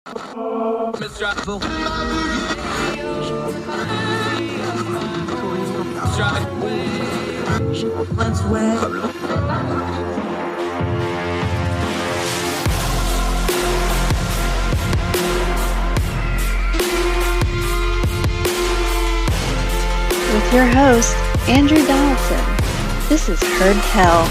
With your host, Andrew Donaldson. This is Heard Tell.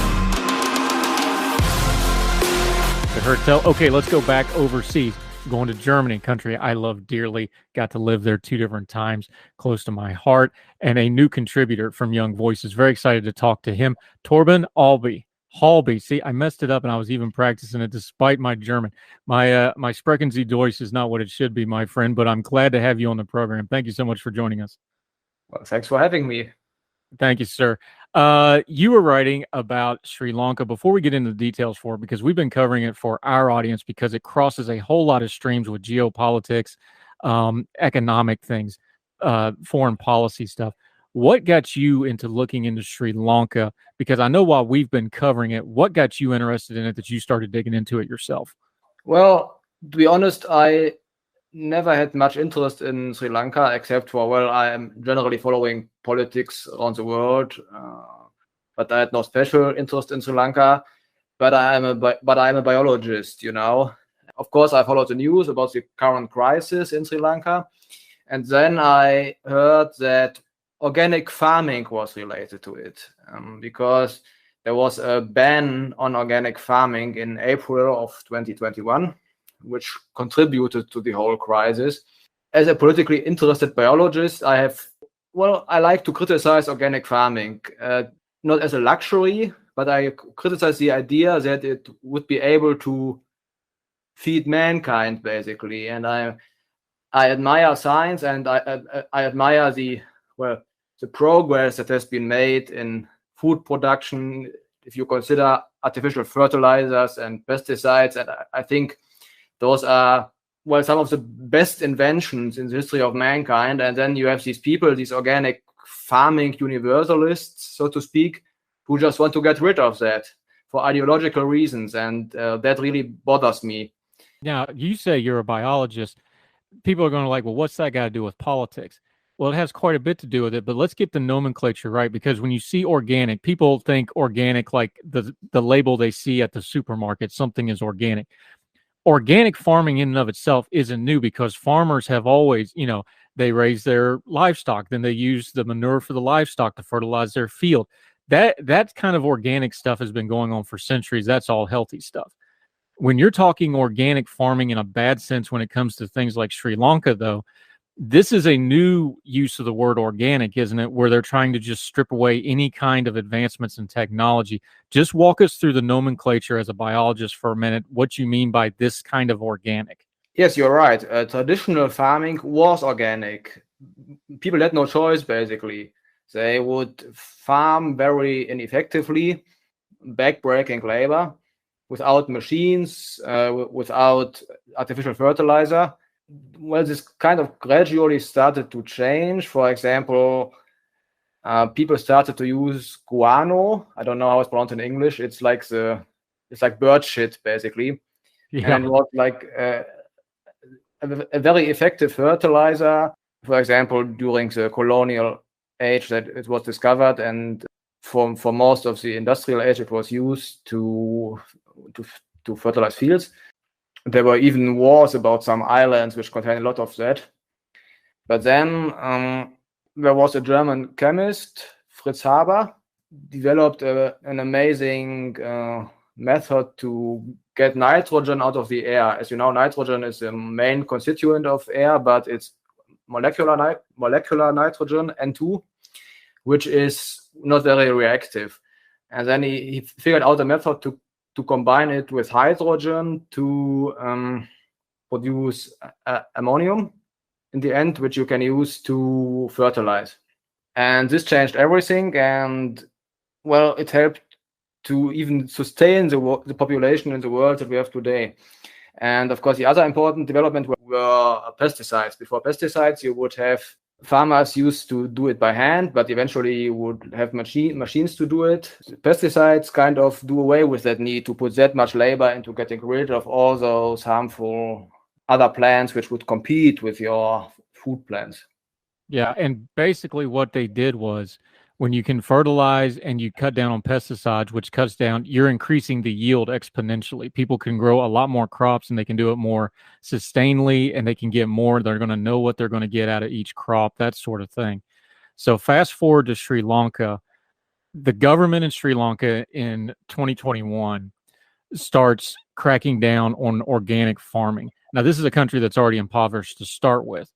Heard Tell. Okay, let's go back overseas. Going to Germany, country I love dearly. Got to live there 2 different times, close to my heart. And a new contributor from Young Voices. Very excited to talk to him. Torben Halbe. See, I messed it up and I was even practicing it despite my German. My Sprechen Sie Deutsch is not what it should be, my friend, but I'm glad to have you on the program. Thank you so much for joining us. Well, thanks for having me. Thank you, sir. You were writing about Sri Lanka. Before we get into the details for it, because we've been covering it for our audience because it crosses a whole lot of streams with geopolitics, economic things, foreign policy stuff. What got you into looking into Sri Lanka? Because I know while we've been covering it, what got you interested in it that you started digging into it yourself? Well, to be honest, I never had much interest in Sri Lanka, except for, well, I am generally following politics around the world, but I had no special interest in Sri Lanka. But I am a biologist, you know. Of course, I followed the news about the current crisis in Sri Lanka, and then I heard that organic farming was related to it, because there was a ban on organic farming in April of 2021. Which contributed to the whole crisis. As a politically interested biologist, I like to criticize organic farming, not as a luxury, but I criticize the idea that it would be able to feed mankind, basically. And I admire science, and I admire the progress that has been made in food production. If you consider artificial fertilizers and pesticides, and I think those are, some of the best inventions in the history of mankind. And then you have these people, these organic farming universalists, so to speak, who just want to get rid of that for ideological reasons. And that really bothers me. Now, you say you're a biologist. People are going to well, what's that got to do with politics? Well, it has quite a bit to do with it, but let's get the nomenclature right, because when you see organic, people think organic like the label they see at the supermarket, something is organic. Organic farming in and of itself isn't new, because farmers have always, they raise their livestock, then they use the manure for the livestock to fertilize their field. That kind of organic stuff has been going on for centuries. That's all healthy stuff. When you're talking organic farming in a bad sense, when it comes to things like Sri Lanka, though, this is a new use of the word organic, isn't it? Where they're trying to just strip away any kind of advancements in technology. Just walk us through the nomenclature as a biologist for a minute, what you mean by this kind of organic. Yes, you're right. Traditional farming was organic. People had no choice, basically. They would farm very ineffectively, backbreaking labor, without machines, without artificial fertilizer. Well, this kind of gradually started to change. For example, people started to use guano. I don't know how it's pronounced in English. It's like bird shit, basically. Yeah. And it was like a very effective fertilizer. For example, during the colonial age, that it was discovered, and for most of the industrial age, it was used to fertilize fields. There were even wars about some islands which contained a lot of that. But then there was a German chemist, Fritz Haber, developed an amazing method to get nitrogen out of the air. As you know, nitrogen is the main constituent of air, but it's molecular nitrogen, N2, which is not very reactive. And then he figured out a method to combine it with hydrogen to produce ammonium in the end, which you can use to fertilize. And this changed everything, and well, it helped to even sustain the population in the world that we have today. And of course, the other important development were pesticides. Before pesticides, you would have farmers used to do it by hand, but eventually you would have machines to do it. Pesticides kind of do away with that need to put that much labor into getting rid of all those harmful other plants which would compete with your food plants. Yeah, and basically what they did was when you can fertilize and you cut down on pesticides, which cuts down, you're increasing the yield exponentially. People can grow a lot more crops and they can do it more sustainably and they can get more. They're going to know what they're going to get out of each crop, that sort of thing. So fast forward to Sri Lanka. The government in Sri Lanka in 2021 starts cracking down on organic farming. Now, this is a country that's already impoverished to start with.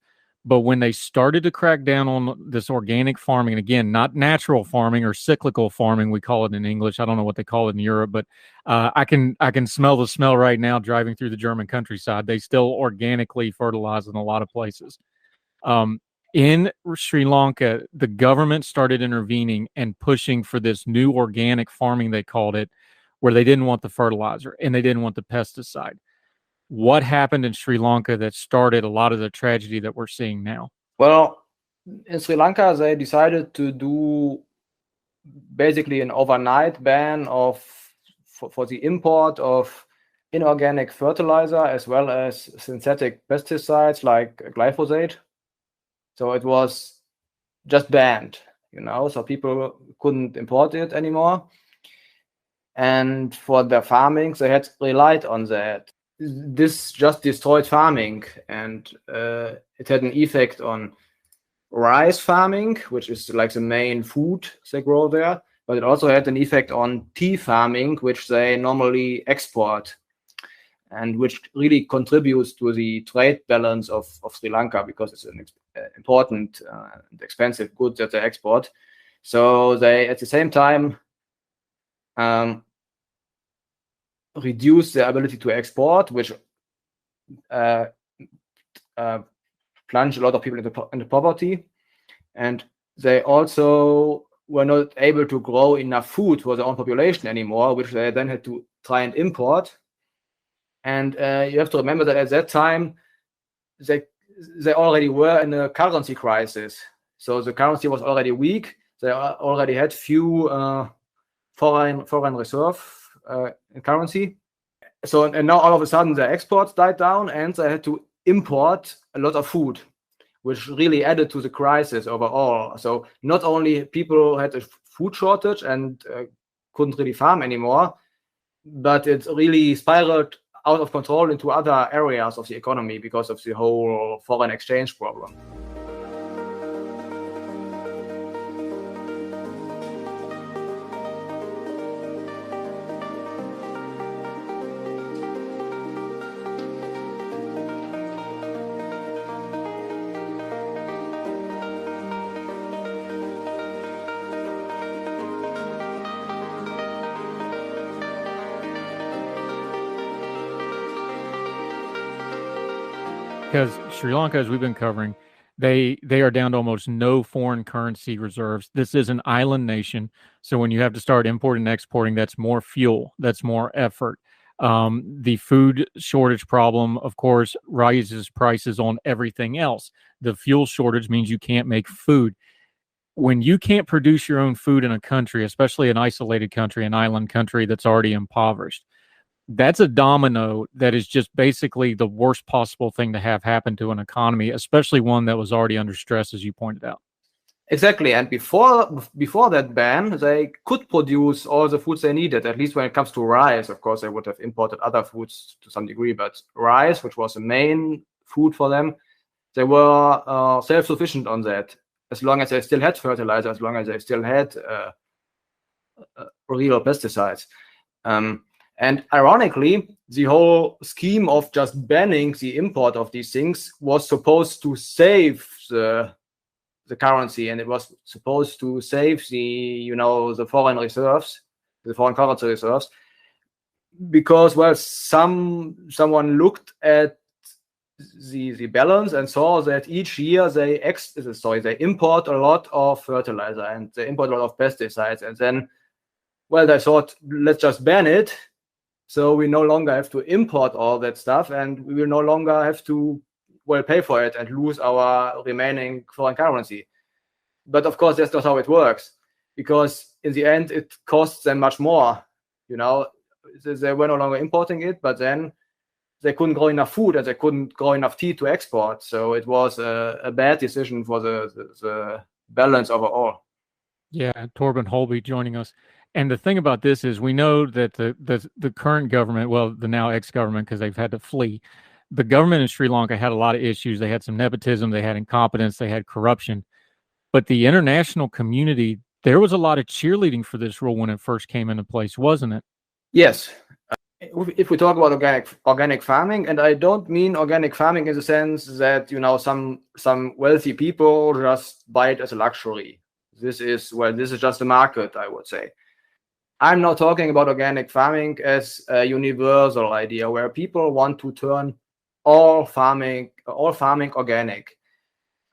But when they started to crack down on this organic farming, and again, not natural farming or cyclical farming, we call it in English. I don't know what they call it in Europe, but I can smell the smell right now driving through the German countryside. They still organically fertilize in a lot of places. In Sri Lanka, the government started intervening and pushing for this new organic farming, they called it, where they didn't want the fertilizer and they didn't want the pesticide. What happened in Sri Lanka that started a lot of the tragedy that we're seeing now? Well, in Sri Lanka, they decided to do basically an overnight ban for the import of inorganic fertilizer as well as synthetic pesticides like glyphosate. So it was just banned, so people couldn't import it anymore. And for their farming, they had relied on that. This just destroyed farming, and it had an effect on rice farming, which is like the main food they grow there, but it also had an effect on tea farming, which they normally export, and which really contributes to the trade balance of Sri Lanka because it's an important and expensive good that they export. So they, at the same time, reduce their ability to export, which plunged a lot of people into poverty. And they also were not able to grow enough food for their own population anymore, which they then had to try and import. And you have to remember that at that time, they already were in a currency crisis. So the currency was already weak. They already had few foreign reserve in currency. So, and now all of a sudden their exports died down and they had to import a lot of food, which really added to the crisis overall. So not only people had a food shortage and couldn't really farm anymore, but it really spiraled out of control into other areas of the economy because of the whole foreign exchange problem. Because Sri Lanka, as we've been covering, they are down to almost no foreign currency reserves. This is an island nation. So when you have to start importing and exporting, that's more fuel, that's more effort. The food shortage problem, of course, raises prices on everything else. The fuel shortage means you can't make food. When you can't produce your own food in a country, especially an isolated country, an island country that's already impoverished, that's a domino that is just basically the worst possible thing to have happen to an economy, especially one that was already under stress, as you pointed out. Exactly. And before that ban, they could produce all the foods they needed, at least when it comes to rice. Of course, they would have imported other foods to some degree, but rice, which was the main food for them, they were self-sufficient on that, as long as they still had fertilizer, as long as they still had real pesticides. And ironically, the whole scheme of just banning the import of these things was supposed to save the currency, and it was supposed to save the foreign reserves, the foreign currency reserves, because someone looked at the balance and saw that each year they import a lot of fertilizer and they import a lot of pesticides, and then they thought, let's just ban it. So we no longer have to import all that stuff, and we will no longer have to pay for it and lose our remaining foreign currency. But of course, that's not how it works, because in the end, it costs them much more. They were no longer importing it, but then they couldn't grow enough food and they couldn't grow enough tea to export. So it was a bad decision for the balance overall. Yeah, Torben Halbe joining us. And the thing about this is we know that the current government, well, the now ex-government, because they've had to flee, the government in Sri Lanka had a lot of issues. They had some nepotism, they had incompetence, they had corruption. But the international community, there was a lot of cheerleading for this rule when it first came into place, wasn't it? Yes. If we talk about organic farming, and I don't mean organic farming in the sense that, you know, some wealthy people just buy it as a luxury. This is just a market, I would say. I'm not talking about organic farming as a universal idea where people want to turn all farming organic.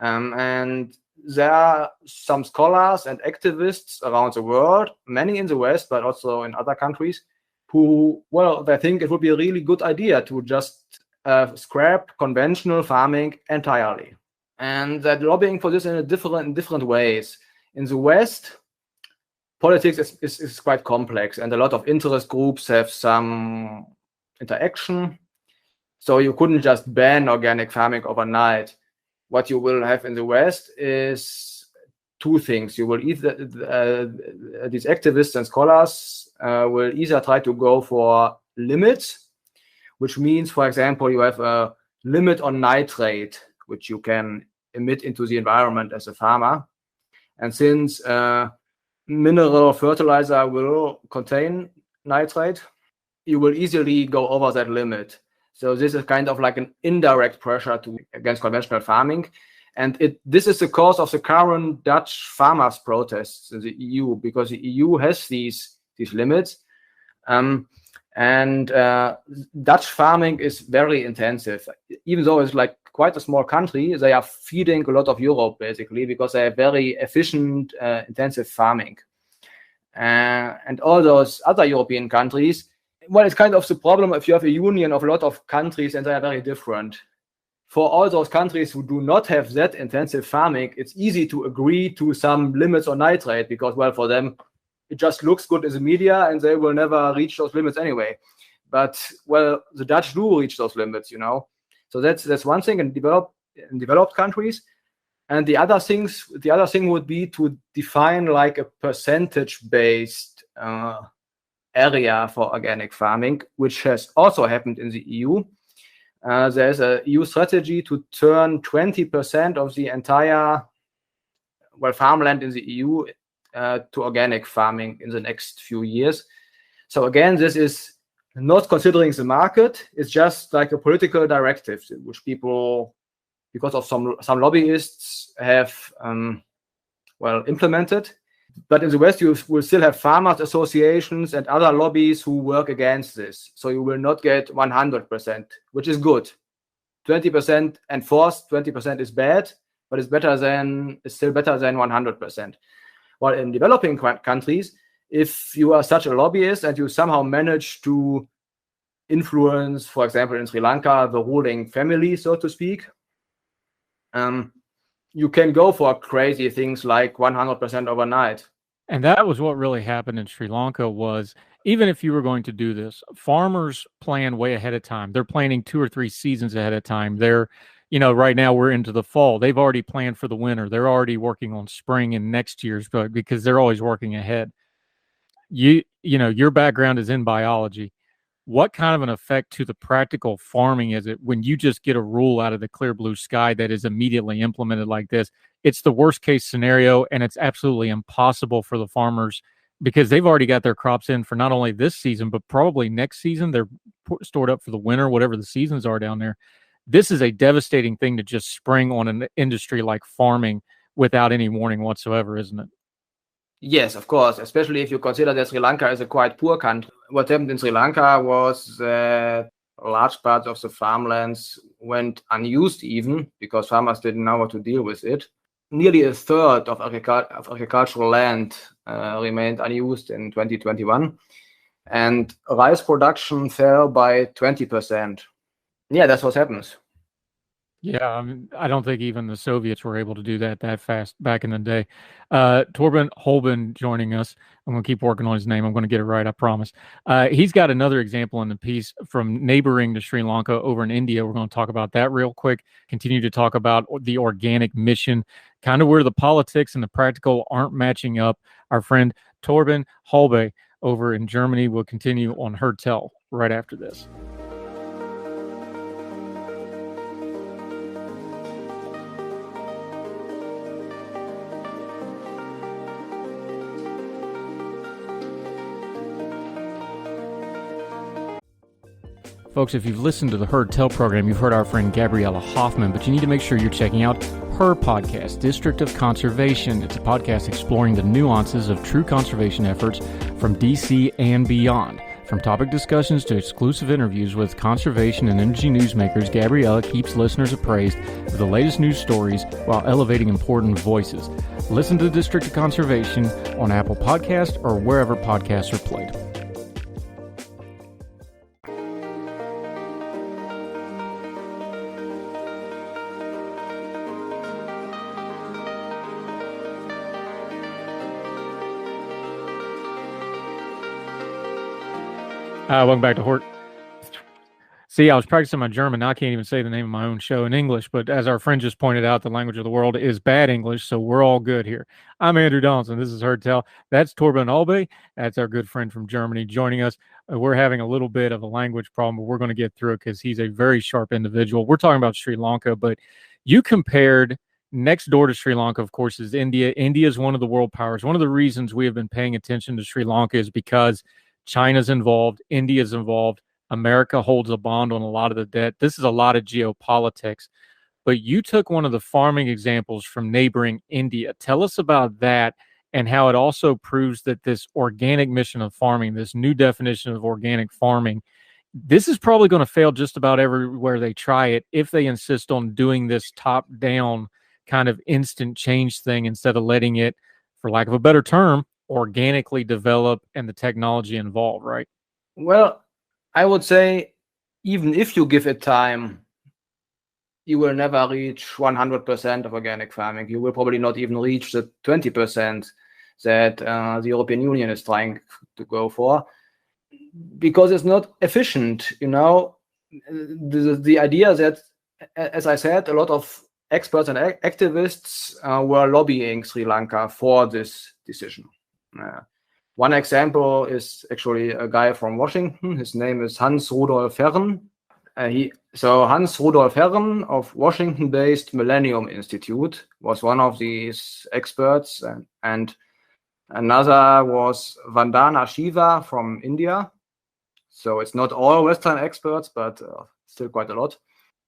And there are some scholars and activists around the world, many in the West, but also in other countries, who, well, they think it would be a really good idea to just scrap conventional farming entirely. And that lobbying for this in different ways. In the West, politics is quite complex, and a lot of interest groups have some interaction. So you couldn't just ban organic farming overnight. What you will have in the West is two things. You will either these activists and scholars will either try to go for limits, which means, for example, you have a limit on nitrate, which you can emit into the environment as a farmer. And since mineral fertilizer will contain nitrate, you will easily go over that limit. So this is kind of like an indirect pressure against conventional farming. And this is the cause of the current Dutch farmers' protests in the EU, because the EU has these limits. Dutch farming is very intensive. Even though it's like quite a small country, they are feeding a lot of Europe, basically, because they have very efficient, intensive farming. And all those other European countries, well, it's kind of the problem if you have a union of a lot of countries and they are very different. For all those countries who do not have that intensive farming, it's easy to agree to some limits on nitrate because, well, for them, it just looks good in the media and they will never reach those limits anyway. But, well, the Dutch do reach those limits, you know. So that's one thing in developed countries. And the other thing would be to define like a percentage-based area for organic farming, which has also happened in the EU. There's a EU strategy to turn 20% of the entire farmland in the EU to organic farming in the next few years. So again, this is not considering the market. It's just like a political directive, which people, because of some lobbyists, have implemented. But in the West, you will still have farmers associations and other lobbies who work against this. So you will not get 100%, which is good. 20% enforced, 20% is bad, but it's still better than 100%. While in developing countries, if you are such a lobbyist and you somehow manage to influence, for example, in Sri Lanka, the ruling family, so to speak, you can go for crazy things like 100% overnight. And that was what really happened in Sri Lanka was, even if you were going to do this, farmers plan way ahead of time. They're planning 2 or 3 seasons ahead of time. They're, right now we're into the fall. They've already planned for the winter. They're already working on spring and next year's, because they're always working ahead. Your background is in biology. What kind of an effect to the practical farming is it when you just get a rule out of the clear blue sky that is immediately implemented like this? It's the worst case scenario, and it's absolutely impossible for the farmers because they've already got their crops in for not only this season, but probably next season. They're stored up for the winter, whatever the seasons are down there. This is a devastating thing to just spring on an industry like farming without any warning whatsoever, isn't it? Yes, of course, especially if you consider that Sri Lanka is a quite poor country. What happened in Sri Lanka was that large parts of the farmlands went unused even because farmers didn't know how to deal with it. Nearly a third of agricultural land remained unused in 2021, and rice production fell by 20%. Yeah, that's what happens. Yeah, I mean, I don't think even the Soviets were able to do that fast back in the day. Torben Halbe joining us. I'm going to keep working on his name. I'm going to get it right, I promise. He's got another example in the piece from neighboring to Sri Lanka over in India. We're going to talk about that real quick. Continue to talk about the organic mission, kind of where the politics and the practical aren't matching up. Our friend Torben Halbe over in Germany will continue on Her Tell right after this. Folks, if you've listened to the Heard Tell program, you've heard our friend Gabriella Hoffman, but you need to make sure you're checking out her podcast, District of Conservation. It's a podcast exploring the nuances of true conservation efforts from DC and beyond. From topic discussions to exclusive interviews with conservation and energy newsmakers, Gabriella keeps listeners appraised of the latest news stories while elevating important voices. Listen to District of Conservation on Apple Podcasts or wherever podcasts are played. Welcome back to Hort. See, I was practicing my German. Now I can't even say the name of my own show in English. But as our friend just pointed out, the language of the world is bad English, so we're all good here. I'm Andrew Donaldson. This is Heard Tell. That's Torben Halbe. That's our good friend from Germany joining us. We're having a little bit of a language problem, but we're going to get through it because he's a very sharp individual. We're talking about Sri Lanka, but you compared next door to Sri Lanka, of course, is India. India is one of the world powers. One of the reasons we have been paying attention to Sri Lanka is because China's involved, India's involved, America holds a bond on a lot of the debt. This is a lot of geopolitics. But you took one of the farming examples from neighboring India. Tell us about that and how it also proves that this organic mission of farming, this new definition of organic farming, this is probably going to fail just about everywhere they try it if they insist on doing this top-down kind of instant change thing instead of letting it, for lack of a better term, organically develop and the technology involved, right? Well, I would say even if you give it time, you will never reach 100% of organic farming. You will probably not even reach the 20% that the European Union is trying to go for, because it's not efficient. You know, the idea that, as I said, a lot of experts and activists were lobbying Sri Lanka for this decision. One example is actually a guy from Washington. His name is Hans Rudolf Herren. Hans Rudolf Herren of Washington-based Millennium Institute was one of these experts, and another was Vandana Shiva from India. So it's not all Western experts, but still quite a lot.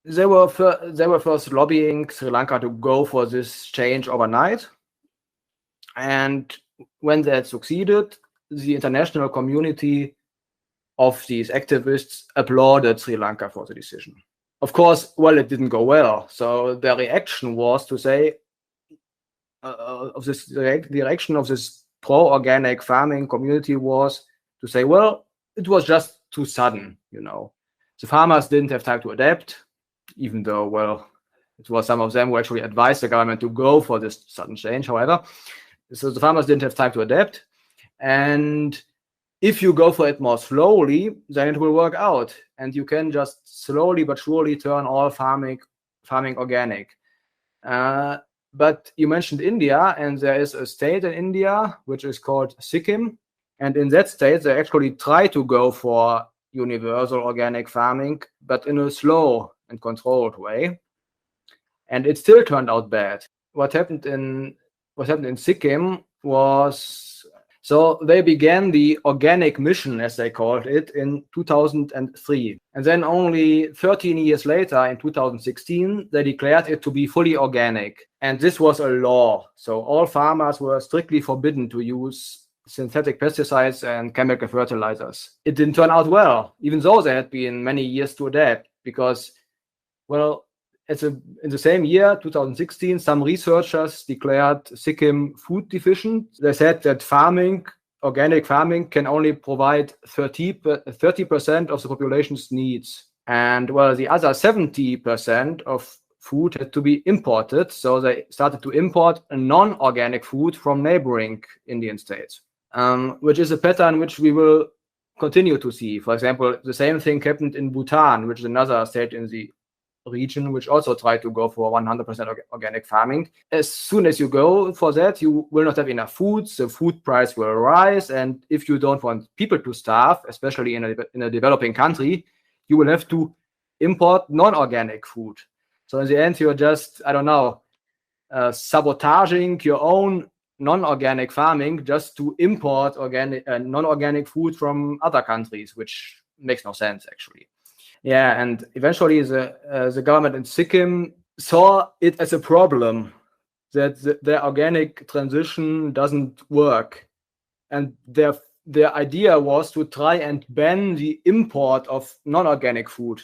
They were first lobbying Sri Lanka to go for this change overnight, and when they had succeeded, the international community of these activists applauded Sri Lanka for the decision. Of course, well, it didn't go well. So their reaction was to say, the reaction of this pro-organic farming community was to say, well, it was just too sudden, you know. The farmers didn't have time to adapt, even though, well, it was some of them who actually advised the government to go for this sudden change, however. So the farmers didn't have time to adapt. And if you go for it more slowly, then it will work out. And you can just slowly but surely turn all farming organic. But you mentioned India, and there is a state in India which is called Sikkim. And in that state, they actually try to go for universal organic farming, but in a slow and controlled way. And it still turned out bad. What happened in Sikkim was, so they began the organic mission, as they called it, in 2003. And then only 13 years later, in 2016, they declared it to be fully organic. And this was a law. So all farmers were strictly forbidden to use synthetic pesticides and chemical fertilizers. It didn't turn out well, even though there had been many years to adapt, because, well, in the same year, 2016, some researchers declared Sikkim food deficient. They said that organic farming, can only provide 30% of the population's needs. And, well, the other 70% of food had to be imported. So they started to import a non-organic food from neighboring Indian states, which is a pattern which we will continue to see. For example, the same thing happened in Bhutan, which is another state in the region which also tried to go for 100% organic farming. As soon as you go for that, you will not have enough food, the food price will rise, and if you don't want people to starve, especially in a developing country, you will have to import non-organic food. So in the end, you're just, I don't know, sabotaging your own non-organic farming just to import non-organic food from other countries, which makes no sense actually. Yeah, and eventually the government in Sikkim saw it as a problem that their organic transition doesn't work, and their idea was to try and ban the import of non-organic food.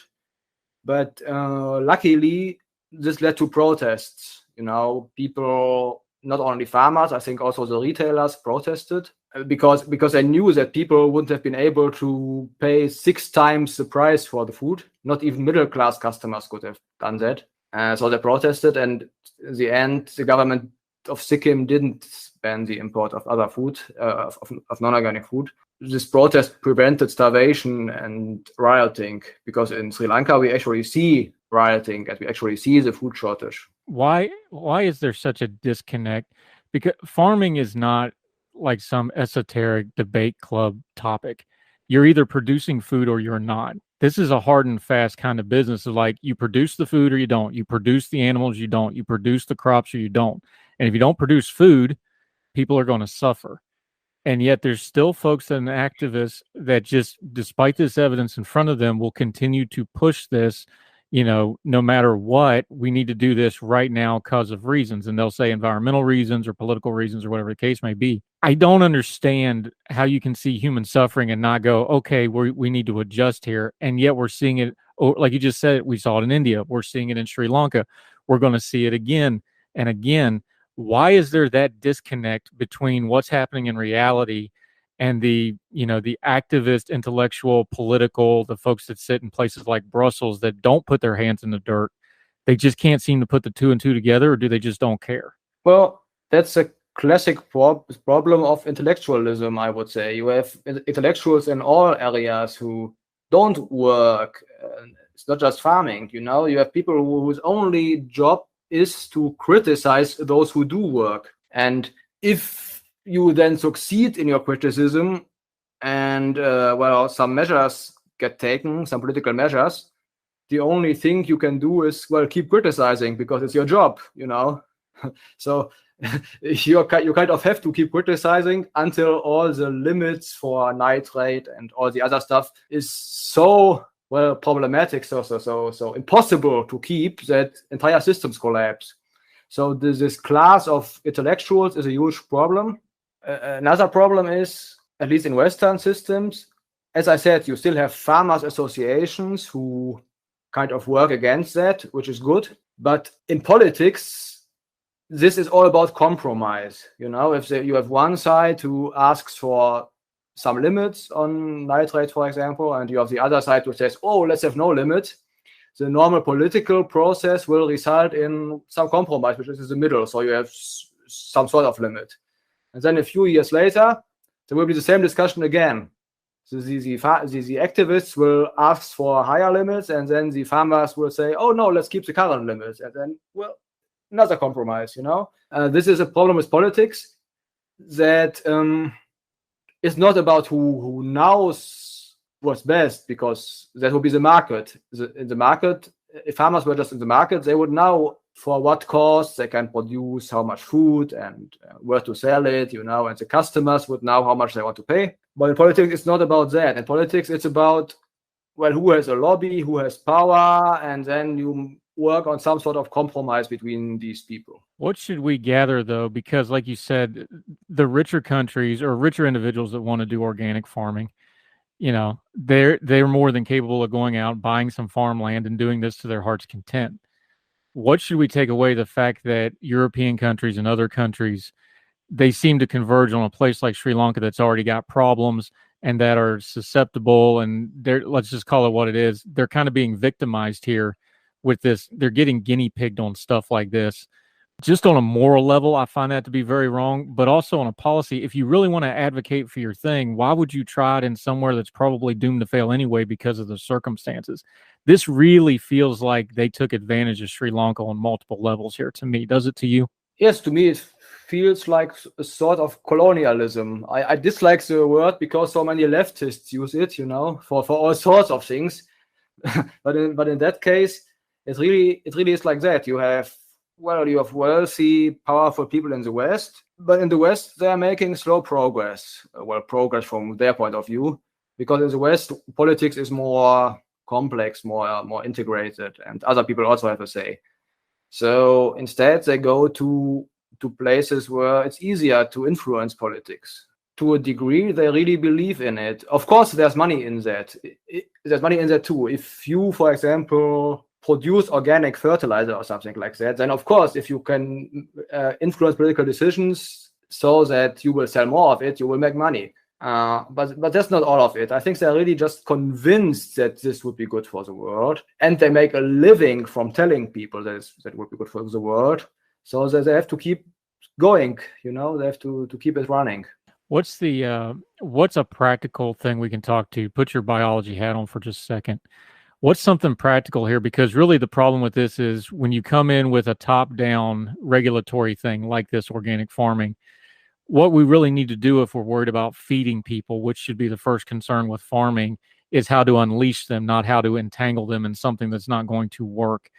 But luckily, this led to protests. People, not only farmers, I think also the retailers protested because they knew that people wouldn't have been able to pay 6 times the price for the food. Not even middle-class customers could have done that. So they protested, and in the end, the government of Sikkim didn't ban the import of other food, of non-organic food. This protest prevented starvation and rioting, because in Sri Lanka we actually see rioting and we actually see the food shortage. Why is there such a disconnect? Because farming is not like some esoteric debate club topic. You're either producing food or you're not. This is a hard and fast kind of business of like, you produce the food or you don't. You produce the animals, you don't. You produce the crops or you don't. And if you don't produce food, people are going to suffer. And yet there's still folks and activists that just, despite this evidence in front of them, will continue to push this, no matter what, we need to do this right now because of reasons. And they'll say environmental reasons or political reasons or whatever the case may be. I don't understand how you can see human suffering and not go, okay, we need to adjust here. And yet we're seeing it, like you just said, we saw it in India. We're seeing it in Sri Lanka. We're going to see it again and again. Why is there that disconnect between what's happening in reality and the activist, intellectual, political, the folks that sit in places like Brussels that don't put their hands in the dirt? They just can't seem to put the 2 and 2 together, or do they just don't care? Well, that's a classic problem of intellectualism, I would say. You have intellectuals in all areas who don't work. It's not just farming, you have people whose only job is to criticize those who do work. And if you then succeed in your criticism and, some measures get taken, some political measures, the only thing you can do is, keep criticizing because it's your job, So you kind of have to keep criticizing until all the limits for nitrate and all the other stuff is so problematic, so impossible to keep that entire systems collapse. So this class of intellectuals is a huge problem. Another problem is, at least in Western systems, as I said, you still have farmers' associations who kind of work against that, which is good. But in politics, this is all about compromise. If you have one side who asks for some limits on nitrate, for example, and you have the other side who says, let's have no limit, the normal political process will result in some compromise, which is in the middle. So you have some sort of limit. And then a few years later, there will be the same discussion again. So the activists will ask for higher limits, and then the farmers will say, no, let's keep the current limits. And then, another compromise, This is a problem with politics that it's not about who knows what's best, because that would be the market. In the market, if farmers were just in the market, they would know for what cost they can produce, how much food, and where to sell it, and the customers would know how much they want to pay. But in politics, it's not about that. In politics, it's about, who has a lobby, who has power, and then you work on some sort of compromise between these people. What should we gather, though? Because like you said, the richer countries or richer individuals that want to do organic farming, they're more than capable of going out, buying some farmland and doing this to their heart's content. What should we take away? The fact that European countries and other countries, they seem to converge on a place like Sri Lanka that's already got problems and that are susceptible, and let's just call it what it is. They're kind of being victimized here with this. They're getting guinea pigged on stuff like this. Just on a moral level, I find that to be very wrong, but also on a policy, if you really want to advocate for your thing, why would you try it in somewhere that's probably doomed to fail anyway because of the circumstances? This really feels like they took advantage of Sri Lanka on multiple levels here to me. Does it to you? Yes, to me it feels like a sort of colonialism. I dislike the word because so many leftists use it, for all sorts of things. but in that case, it really is like that. You have wealthy, powerful people in the West, but in the West they are making slow progress. Progress from their point of view, because in the West politics is more complex, more integrated, and other people also have a say. So instead, they go to places where it's easier to influence politics. To a degree, they really believe in it. Of course, there's money in that. There's money in that too. If you, for example, produce organic fertilizer or something like that, then of course, if you can influence political decisions so that you will sell more of it, you will make money. But that's not all of it. I think they're really just convinced that this would be good for the world, and they make a living from telling people that would be good for the world. So that they have to keep going. They have to keep it running. What's a practical thing we can talk to? Put your biology hat on for just a second. What's something practical here? Because really the problem with this is when you come in with a top-down regulatory thing like this organic farming, what we really need to do if we're worried about feeding people, which should be the first concern with farming, is how to unleash them, not how to entangle them in something that's not going to work.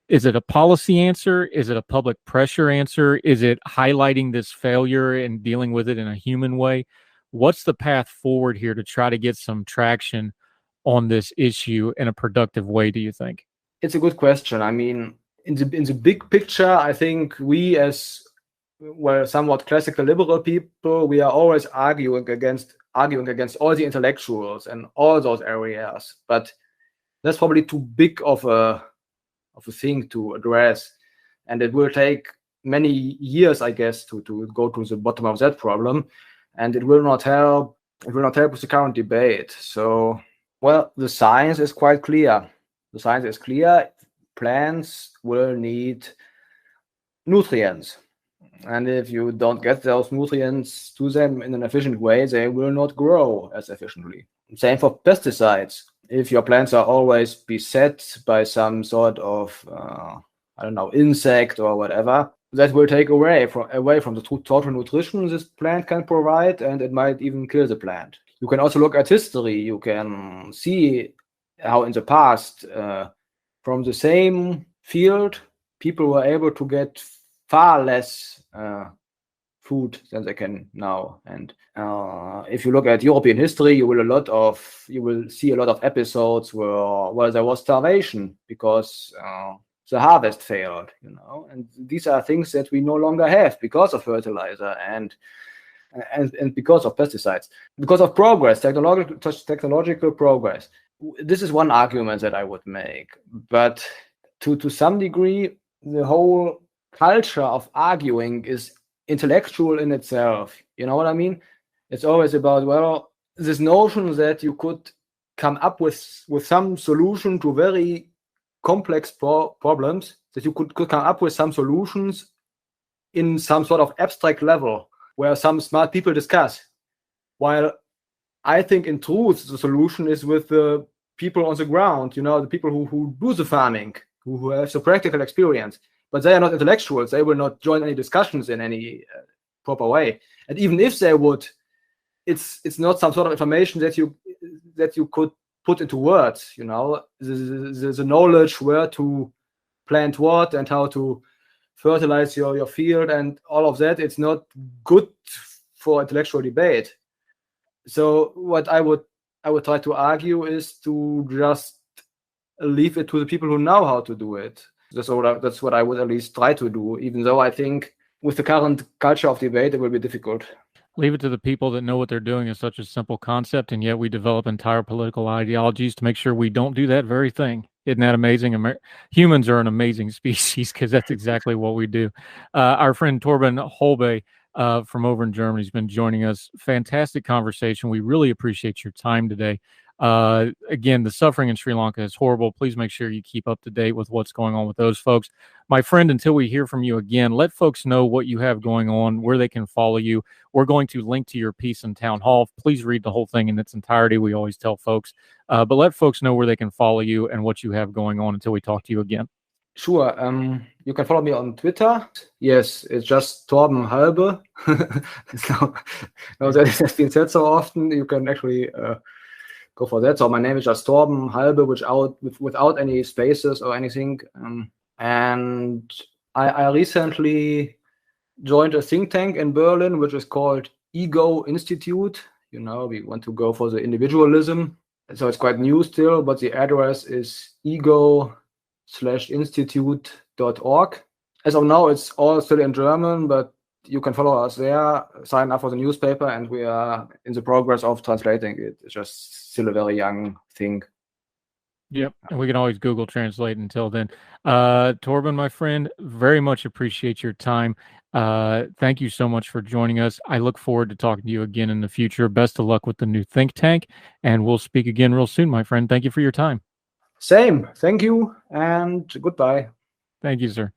Is it a policy answer? Is it a public pressure answer? Is it highlighting this failure and dealing with it in a human way? What's the path forward here to try to get some traction on this issue in a productive way, do you think? It's a good question. I mean, in the big picture, I think we as somewhat classical liberal people, we are always arguing against all the intellectuals and all those areas. But that's probably too big of a thing to address, and it will take many years, I guess, to go to the bottom of that problem, and it will not help with the current debate. So, the science is quite clear. The science is clear. Plants will need nutrients, and if you don't get those nutrients to them in an efficient way, they will not grow as efficiently. Same for pesticides. If your plants are always beset by some sort of insect or whatever, that will take away from the total nutrition this plant can provide, and it might even kill the plant. You can also look at history. You can see how in the past, from the same field, people were able to get far less food than they can now. And if you look at European history, you will see a lot of episodes where there was starvation because the harvest failed, and these are things that we no longer have because of fertilizer and because of pesticides, because of progress, technological progress. This is one argument that I would make, but to some degree, the whole culture of arguing is intellectual in itself. You know what I mean? It's always about, this notion that you could come up with some solution to very complex problems, that you could come up with some solutions in some sort of abstract level where some smart people discuss. While I think in truth, the solution is with the people on the ground, the people who do the farming, who have the practical experience. But they are not intellectuals. They will not join any discussions in any proper way. And even if they would, it's not some sort of information that you could put into words. The knowledge where to plant what and how to fertilize your field and all of that. It's not good for intellectual debate. So what I would try to argue is to just leave it to the people who know how to do it. That's what I would at least try to do, even though I think with the current culture of debate, it will be difficult. Leave it to the people that know what they're doing is such a simple concept, and yet we develop entire political ideologies to make sure we don't do that very thing. Isn't that amazing? Humans are an amazing species because that's exactly what we do. Our friend Torben Halbe from over in Germany has been joining us. Fantastic conversation. We really appreciate your time today. Again, the suffering in Sri Lanka is horrible. Please make sure you keep up to date with what's going on with those folks. My friend, until we hear from you again, let folks know what you have going on, where they can follow you. We're going to link to your piece in Town Hall. Please read the whole thing in its entirety. We always tell folks, but let folks know where they can follow you and what you have going on until we talk to you again. Sure. You can follow me on Twitter. Yes, it's just Torben Halbe. So, now that it has been said so often, you can actually go for that. So my name is just Torben Halbe, without any spaces or anything. And I recently joined a think tank in Berlin, which is called Ego Institute. We want to go for the individualism. So it's quite new still, but the address is ego/institute.org. As of now, it's all still in German, but you can follow us there, sign up for the newspaper, and we are in the progress of translating it. It's just still a very young thing. Yep, and we can always Google Translate until then. Torben, my friend, very much appreciate your time. Thank you so much for joining us. I look forward to talking to you again in the future. Best of luck with the new think tank, and we'll speak again real soon, my friend. Thank you for your time. Same. Thank you, and goodbye. Thank you, sir.